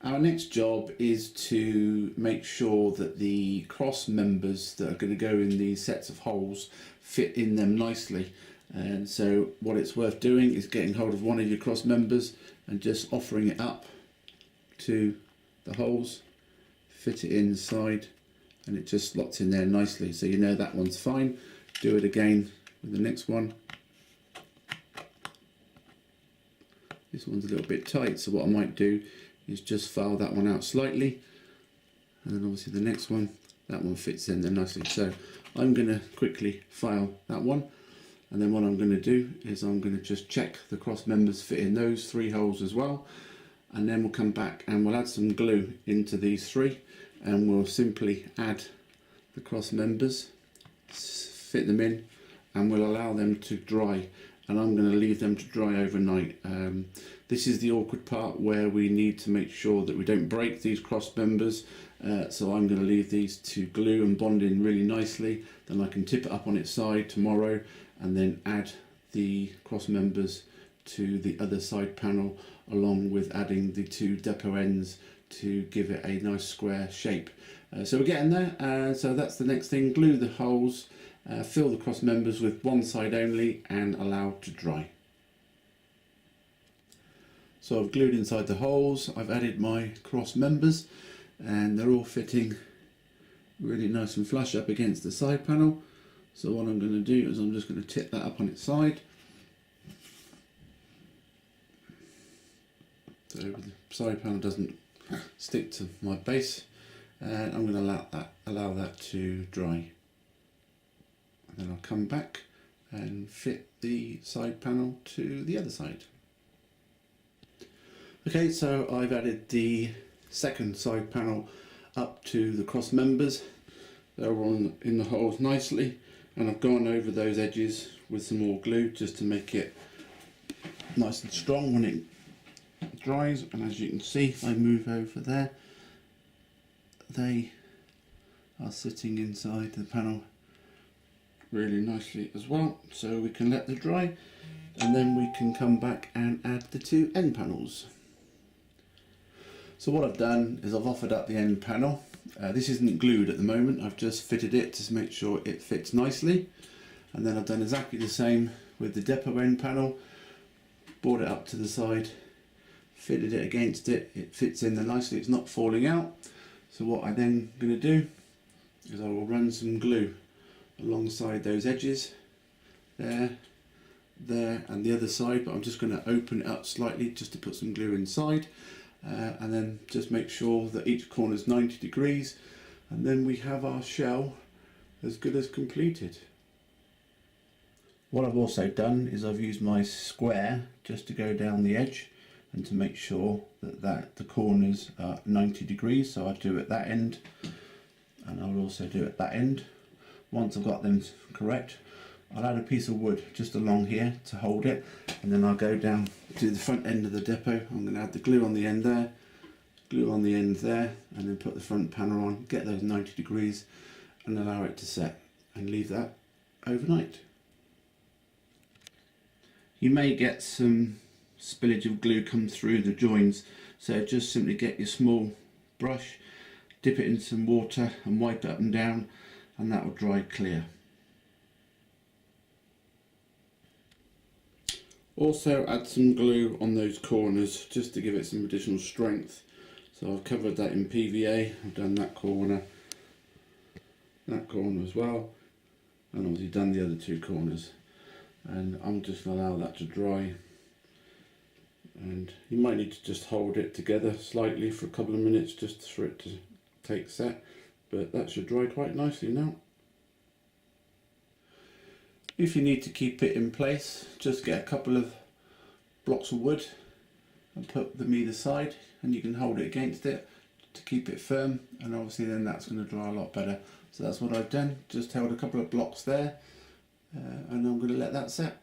Our next job is to make sure that the cross members that are going to go in these sets of holes fit in them nicely. And so what it's worth doing is getting hold of one of your cross members and just offering it up to the holes, fit it inside, and it just slots in there nicely. So you know that one's fine. Do it again with the next one. This one's a little bit tight, so what I might do is just file that one out slightly, and then obviously the next one, that one fits in there nicely. So I'm going to quickly file that one, and then what I'm going to do is I'm going to just check the cross members fit in those 3 holes as well, and then we'll come back and we'll add some glue into these 3, and we'll simply add the cross members, fit them in, and we'll allow them to dry. And I'm going to leave them to dry overnight. This is the awkward part where we need to make sure that we don't break these cross members. So I'm going to leave these to glue and bond in really nicely. Then I can tip it up on its side tomorrow and then add the cross members to the other side panel, along with adding the 2 depot ends to give it a nice square shape. So we're getting there. So that's the next thing. Glue the holes. Fill the cross members with one side only and allow to dry. So I've glued inside the holes, I've added my cross members, and they're all fitting really nice and flush up against the side panel. So what I'm going to do is I'm just going to tip that up on its side. So the side panel doesn't stick to my base, and I'm going to allow that to dry. Then I'll come back and fit the side panel to the other side. Okay, so I've added the second side panel up to the cross members. They're all in the holes nicely, and I've gone over those edges with some more glue just to make it nice and strong when it dries. And as you can see, if I move over there, they are sitting inside the panel really nicely as well. So we can let them dry, and then we can come back and add the 2 end panels. So what I've done is I've offered up the end panel. This isn't glued at the moment, I've just fitted it to make sure it fits nicely, and then I've done exactly the same with the depot end panel. Brought it up to the side, fitted it against it, it fits in there nicely, it's not falling out. So what I'm then going to do is I will run some glue alongside those edges, there, and the other side, but I'm just going to open it up slightly just to put some glue inside, and then just make sure that each corner is 90 degrees, and then we have our shell as good as completed. What I've also done is I've used my square just to go down the edge and to make sure that the corners are 90 degrees, so I'll do it at that end, and I'll also do it at that end. Once I've got them correct, I'll add a piece of wood just along here to hold it, and then I'll go down to the front end of the depot. I'm going to add the glue on the end there, glue on the end there, and then put the front panel on, get those 90 degrees, and allow it to set, and leave that overnight. You may get some spillage of glue come through the joins, so just simply get your small brush, dip it in some water and wipe it up and down, and that will dry clear. Also add some glue on those corners just to give it some additional strength. So I've covered that in PVA, I've done that corner as well, and obviously done the other 2 corners. And I'm just going to allow that to dry, and you might need to just hold it together slightly for a couple of minutes just for it to take set, but that should dry quite nicely now. If you need to keep it in place, just get a couple of blocks of wood and put them either side, and you can hold it against it to keep it firm, and obviously then that's going to dry a lot better. So that's what I've done, just held a couple of blocks there, and I'm going to let that set.